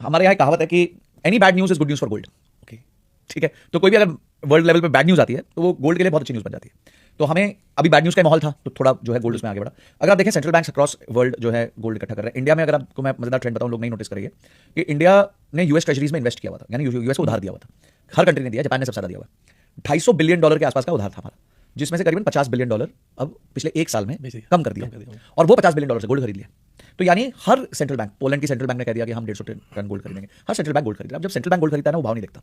हमारे यहाँ कहावत है कि any bad news is good news for gold. Okay. ठीक है, तो कोई भी अगर वर्ल्ड लेवल पे बैड न्यूज़ आती है तो वो गोल्ड के लिए बहुत अच्छी न्यूज़ बन जाती है। तो हमें अभी बैड न्यूज़ का माहौल था तो थोड़ा जो है गोल्ड उसमें आगे बढ़ा। अगर आप देखें सेंट्रल बैंक्स अक्रॉस वर्ल्ड जो है गोल्ड इकट्ठा कर रहे हैं। इंडिया में अगर आपको मैं मजेदार ट्रेंड बताऊं, लोग नहीं नोटिस करेंगे कि इंडिया ने यूएस ट्रेजरीज में इन्वेस्ट किया हुआ था, यानी यूएस को उधार दिया हुआ था। हर कंट्री ने दिया, जापान ने सबसे ज्यादा दिया हुआ। $250 बिलियन के आसपास का उधार था हमारा, जिसमें से करीबन $50 बिलियन अब पिछले एक साल में कम कर दिया, और वो $50 बिलियन से गोल्ड खरीद लिया। तो यानी हर सेंट्रल बैंक, पोलैंड की सेंट्रल बैंक ने कह दिया कि हम 150 टन गोल्ड खरीदेंगे। हर सेंट्रल बैंक गोल्ड खरीद रहा है। अब जब सेंट्रल बैंक गोल्ड खरीदता है ना, वो भाव नहीं देखता,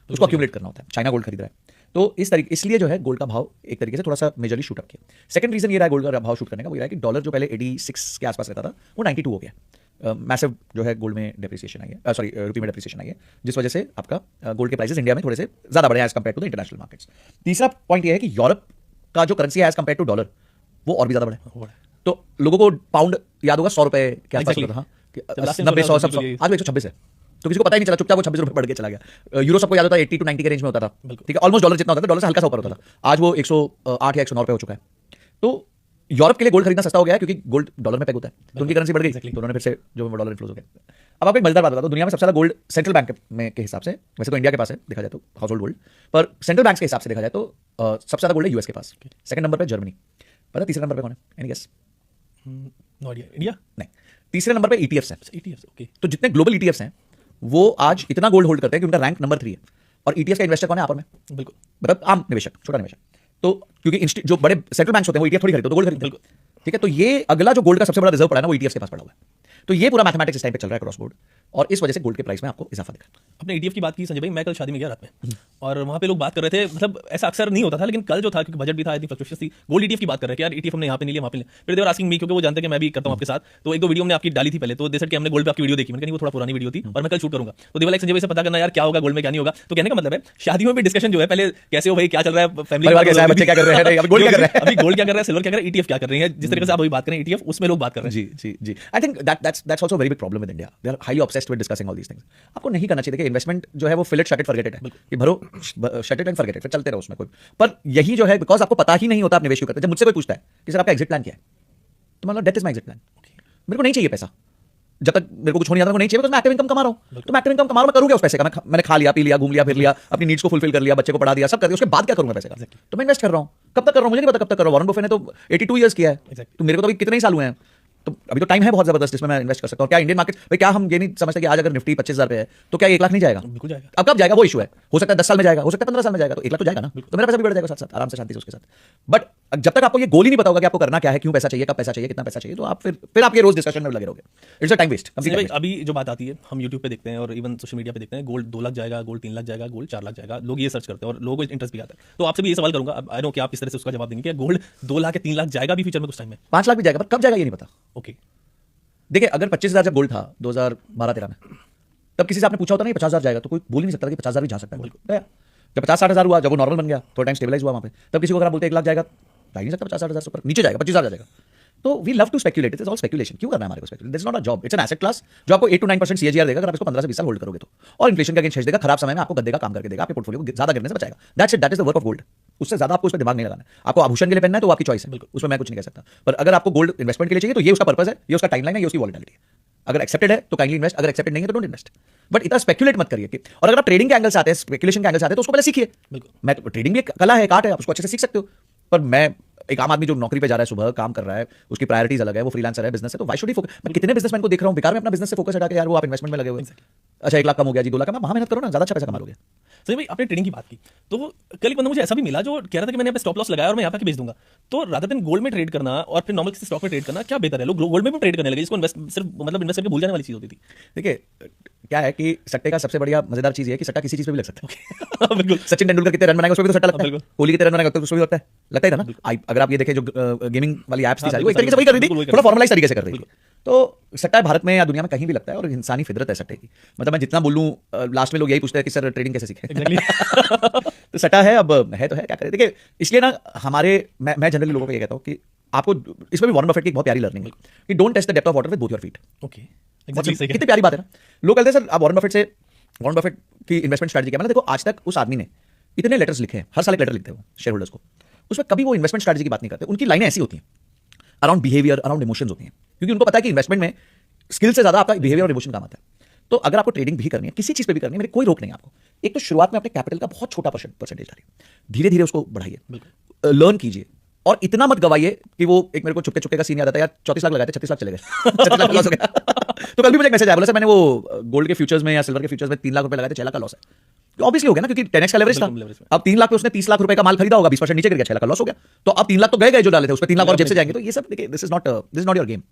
उसको अक्यूमुलेट करना होता है। चाइना गोल्ड खरीद रहा है, तो इस तरीके इसलिए जो है गोल्ड का भाव एक तरीके से थोड़ा सा मेजरली शूट अप किया। सेकंड रीजन ये रहा है गोल्ड का भाव शूट करने का, वो ये रहा है कि डॉलर जो पहले 86 के आसपास रहता था वो 92 हो गया। मैसिव जो है गोल्ड में डेप्रिसिएशन आई है, सॉरी रुपये में डेप्रिसिएशन आई है, जिस वजह से आपका गोल्ड के प्राइसेस इंडिया में थोड़े से ज्यादा बढ़े as compare to the international markets. तीसरा पॉइंट ये है कि यूरोप का जो करेंसी है एज कंपेयर टू डॉलर वो और भी ज्यादा बढ़े। तो लोगों को पाउंड याद होगा $100 के आसपास होता था, 90-100 सब आज 126 है। तो किसी को पता ही नहीं चला, चुपचाप वो ₹26 बढ़ के चला गया। यूरो सबको याद होता है 80 to 90 के रेंज में होता था, ठीक है, ऑलमोस्ट डॉलर जितना होता था, डॉलर से हल्का सा ऊपर होता था। आज वो 108 या 109 पे हो चुका है। तो यूरोप के लिए गोल्ड खरीदना सस्ता हो गया है क्योंकि गोल्ड डॉलर में पेग होता है, तो उनकी करेंसी बढ़ गई, तो उन्होंने फिर से जो डॉलर इन्फ्लोज हो गया। अब आपको एक मजेदार बात बता दो, दुनिया में सबसे ज्यादा गोल्ड सेंट्रल बैंक में के हिसाब से, वैसे तो इंडिया के पास है देखा जाए तो हाउस होल्ड गोल्ड, पर सेंट्रल बैंक के हिसाब से देखा जाए तो सबसे ज्यादा गोल्ड है यूएस के पास। सेकंड नंबर पे जर्मनी, पता तीसरे नंबर पे कौन है? Any guess? इंडिया नहीं, तीसरे नंबर पे ईटीएफ्स हैं। ETF, okay. तो जितने ग्लोबल ईटीएफ्स हैं वो आज इतना गोल्ड होल्ड करते हैं कि उनका रैंक नंबर 3 है। और ईटीएफ का इन्वेस्टर कौन है? आप और मैं, बिल्कुल, मतलब आम निवेशक, छोटा निवेशक। तो क्योंकि जो बड़े सेंट्रल बैंक्स होते हैं वो ईटीएफ थोड़ी खरीदते हैं, तो गोल्ड खरीदते हैं, ठीक है। तो ये अगला जो गोल्ड का सबसे बड़ा रिजर्व पड़ा है ना, वो ईटीएफ के पास पड़ा हुआ है। तो ये पूरा मैथमेटिक्स इस टाइम पे चल रहा है क्रॉस बोर्ड, और इस वजह से गोल्ड के प्राइस में आपको इजाफा दिखा। अपने ईटीएफ की बात की संजय भाई, मैं कल शादी में गया रात में, और वहाँ पे लोग बात कर रहे थे, मतलब ऐसा अक्सर नहीं होता था, लेकिन कल जो था क्योंकि बजट भी था, इतनी फ्लक्चुएशन थी, गोल्ड ईटीएफ की बात कर रहे थे, यार ईटीएफ हमने यहाँ पे नहीं लिया, वहाँ पे लिया। फिर देवर आस्किंग मी, क्योंकि वो जानते हैं कि मैं भी करता हूँ आपके साथ, तो एक दो वीडियो हमने आपकी डाली थी पहले, तो देसर कि हमने गोल्ड पे आपकी वीडियो देखी, मैंने कहा वो थोड़ा पुरानी वीडियो थी और मैं कल शूट करूंगा। तो देवर लाइक संजय भाई से पता करना यार क्या होगा गोल्ड में क्या नहीं होगा। तो कहने का मतलब है शादियों में भी डिस्कशन जो है, पहले कैसे हो भाई, क्या चल रहा है, फैमिली कैसा है, बच्चे क्या कर रहे हैं, अभी गोल्ड क्या कर रहे हैं, अभी गोल्ड क्या कर रहा है, सिल्वर क्या कर रहा है, ईटीएफ क्या कर रही है, जिस तरीके से आप अभी बात करें ईटीएफ, उसमें लोग बात कर रहे हैं। जी जी, I think that's also very big problem with India, they are highly obsessed with discussing all these things. आपको नहीं करना चाहिए। देखिए इन्वेस्टमेंट जो है वो fill it, shut it, forget it है कि भरो, shut it and forget it, फिर चलते रहो उसमें कोई। पर यही जो है, बिकॉज आपको पता ही नहीं होता आप निवेश क्यों करते हैं। जब मुझसे कोई पूछता है कि सर आपका एग्जिट प्लान क्या है, तो मतलब death is my exit plan. मेरे को नहीं चाहिए पैसा, जब तक मेरे को कुछ हो नहीं आता, मेरे को नहीं चाहिए, बिकॉज मैं एक्टिव इनकम कमा रहा हूं। तो मैं एक्टिव इनकम कमा रहा हूं, मैं करूंगा उस पैसे का, मैंने खा लिया, पी लिया, घूम लिया, फिर लिया, अपनी नीड्स को फुलफिल कर लिया, बच्चे को पढ़ा दिया, सब कर दिया, उसके बाद क्या करूंगा पैसे का? तो मैं इन्वेस्ट कर रहा हूं। कब तक कर रहा हूं मुझे नहीं पता, कब तक कर रहा हूं। वॉरेन बफेट ने तो 82 ईयर्स किया है, तो मेरे को तो अभी कितने ही साल हुए हैं, तो अभी तो टाइम है बहुत जबरदस्त जिसमें मैं इन्वेस्ट कर सकता हूं। क्या इंडियन मार्केट भाई, क्या हम ये नहीं समझते कि आज अगर निफ्टी 25,000 पे है तो क्या 1 लाख नहीं जाएगा? बिल्कुल जाएगा। अब कब जाएगा वो इशू है, हो सकता है 10 साल में जाएगा, हो सकता है 15 साल में जाएगा, तो 1 लाख तो जाएगा ना, तो मेरा पैसा भी बढ़ जाएगा साथ साथ, आराम से, शांति से उसके साथ। बट जब तक आपको ये गोल ही नहीं पता होगा कि आपको करना क्या है, क्यों पैसा चाहिए, कब पैसा चाहिए, कितना पैसा चाहिए, तो आप फिर आप ये रोज डिस्कशन में लगे रहोगे। It's a time waste. अभी जो बात आती है, हम यूट्यूब पे देखते हैं और इवन सोशल मीडिया पे देखते हैं, गोल्ड 2 लाख जाएगा, गोल्ड 3 लाख जाएगा, गोल्ड 4 लाख जाएगा, लोग ये सर्च करते हैं और लोगों को इंटरेस्ट भी आता है। तो आपसे भी ये सवाल करूंगा, आई नो कि आप इस तरह से उसका जवाब देंगे कि गोल्ड 2 लाख या 3 लाख जाएगा भी फ्यूचर में, कुछ टाइम में 5 लाख भी जाएगा, पर कब जाएगा ये नहीं पता। ओके, देखिए अगर 25,000 जब गोल्ड था 2012-13 में, तब किसी से आपने पूछा होता नहीं 50,000 जाएगा, तो कोई बोल ही नहीं सकता कि 50,000 भी जा सकता है। जब 50-60,000 हुआ, जब वो नॉर्मल बन गया, थोड़ा टाइम स्टेबलाइज हुआ वहां पे, तब किसी को अगर आप बोलते 1 लाख जाएगा, जा ही नहीं सकता। 50,000 से ऊपर नीचे जाएगा, 25,000 जाएगा। तो we love to speculate, it is all speculation. क्यों करना है हमारे को speculate? This is not a job, it's an asset class जो आपको 8 to 9% CAGR देगा अगर आप इसको 15 से 20 साल होल्ड करोगे तो, और इन्फ्लेशन का अगेंस्ट हेज देगा, खराब समय में आपको गद्दे का काम करके देगा, आपके पोर्टफोलियो को ज्यादा गिरने से बचाएगा। That's it, that is the work of gold. उससे ज्यादा आपको उस पर दिमाग नहीं लगाना है। आपको आभूषण के लिए पहनना है तो आपकी चॉइस है, उसमें मैं कुछ नहीं कह सकता। पर अगर आपको गोल्ड इन्वेस्टमेंट के लिए चाहिए तो ये उसका पर्पस है, ये उसका टाइमलाइन है, ये उसकी वॉलेटिलिटी है। अगर एक्सेप्टेड है तो काइंडली इन्वेस्ट, अगर एक्सेप्टेड नहीं है तो डोंट इन्वेस्ट। बट इतना स्पेक्युलेट मत करिए। और अगर आप ट्रेडिंग के एंगल से आते हैं, स्पेकुलेशन के एंगल से आते हैं, तो उसको पहले सीखिए। मैं तो, ट्रेडिंग भी एक कला है, एक आर्ट है, आप उसको अच्छे से सीख सकते हो। पर मैं एक आम आदमी जो नौकरी पे जा रहा है, सुबह काम कर रहा है, उसकी प्रायोरिटीज अलग है, वो फ्रीलांसर है, बिजनेस है, तो व्हाई शुड ही फोकस। मैं कितने बिजनेसमैन को देख रहा हूं बेकार में अपना बिजनेस से फोकस हटा के, यार वो आप इन्वेस्टमेंट में लगे हुए। अच्छा 1 लाख कम हो गया जी, 2 लाख, वहां मेहनत करो ना, ज्यादा अच्छा पैसा कमा लोगे। सही भाई, आपने ट्रेडिंग की बात की, तो कल एक बंदा मुझे ऐसा भी मिला जो कह रहा था कि मैंने यहाँ पे स्टॉप लॉस लगाया और मैं यहाँ पे बेच दूंगा। तो रादर देन गोल्ड में ट्रेड करना और फिर नॉर्मल किसी स्टॉक में ट्रेड करना क्या बेहतर है? लोग गोल्ड में भी ट्रेड करने लगे, जिसको सिर्फ मतलब इन्वेस्ट करके भूल जाने वाली चीज होती थी। देखिए क्या है कि सट्टे का सबसे बढ़िया मजेदार चीज है कि सट्टा किसी चीज पे भी लग सकता है। बिल्कुल, सचिन तेंदुलकर कितने रन बनाएगा उसमें भी तो सट्टा लगता है, कोहली कितने रन बनाएगा तो उसमें भी लगता ही था ना। अगर आप ये देखें जो गेमिंग वाली एप्स थी सारी, वो एक तरीके से वही कर रही थी, थोड़ा फॉर्मलाइज तरीके से कर रही थी। तो सट्टा भारत में या दुनिया में कहीं भी लगता है और इंसानी फितरत है सट्टे की। मतलब मैं जितना बोलूं, लास्ट में लोग यही पूछते हैं कि सर ट्रेडिंग कैसे सीखे। तो सट्टा है, अब है तो है, क्या करें। देखिए इसलिए ना मैं जनरली लोगों को ये कहता हूँ कि आपको इसमें भी वॉरेन बफेट की बहुत प्यारी लर्निंग है कि don't test the depth of water with both your feet. Okay, कितनी प्यारी बात है ना। लोग कहते हैं सर आप वॉरेन बफेट की इन्वेस्टमेंट स्ट्रेटजी क्या है। देखो आज तक उस आदमी ने इतने लेटर्स लिखे हैं, हर साल एक लेटर लिखते हैं वो शेयर होल्डर्स को, उसमें कभी वो इन्वेस्टमेंट स्ट्रेटजी की बात नहीं करते। उनकी लाइनें ऐसी होती हैं, अराउंड बिहेवियर, अराउंड इमोशंस होती हैं, क्योंकि उनको पता है कि इन्वेस्टमेंट में स्किल से ज्यादा आपका बिहेवियर और इमोशन काम आता है। तो अगर आपको ट्रेडिंग भी करनी है, किसी चीज पे भी करनी है, मेरी कोई रोक नहीं है आपको। एक तो शुरुआत में अपने कैपिटल का बहुत छोटा परसेंटेज डालिए, धीरे धीरे उसको बढ़ाइए, लर्न कीजिए, और इतना मत गवाइए कि वो एक मेरे को चुपके चुपके का सीन याद आता है यार, 34 लाख लगाए थे, 36 लाख चले गए 36 लाख लॉस हो गया तो कल भी मुझे एक मैसेज आया, बोला सर मैंने वो गोल्ड के फ्यूचर्स में या सिल्वर के फ्यूचर्स में 3 लाख रुपए लगाए थे, 6 लाख का लॉस है। ऑब्वियसली हो गया ना, क्योंकि 10x का लेवरेज था। अब 3 लाख पे उसने 30 लाख रुपए का माल खरीदा होगा, 20% नीचे गिर गया, 6 लाख का लॉस हो गया। तो अब 3 लाख तो गए जो डाले थे, उस पर 3 लाख और जेब से जाएंगे। तो ये सब देखिए, this is not your game,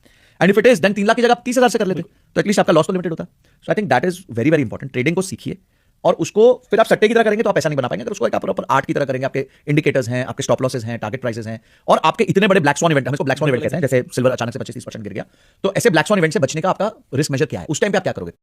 and if it is then 3 lakh की जगह आप 30,000 से कर लेते, तो एटलीस्ट आपका लॉस तो लिमिटेड होता। So I think that is very very important. Trading को सीखिए, और उसको फिर आप सट्टे की तरह करेंगे तो आप पैसा नहीं बना पाएंगे। अगर उसको एक आप प्रॉपर आर्ट की तरह करेंगे, आपके इंडिकेटर्स हैं, आपके स्टॉप लॉसेस हैं, टारगेट प्राइसेस हैं, और आपके इतने बड़े ब्लैक स्वॉन इवेंट, हम इसको ब्लैक स्वॉन इवेंट कहते हैं, जैसे सिल्वर अचानक से 25-30% गिर गया, तो ऐसे ब्लैक स्वॉन इवेंट से बचने का आपका रिस्क मेजर क्या है, उस टाइम पे आप क्या करोगे।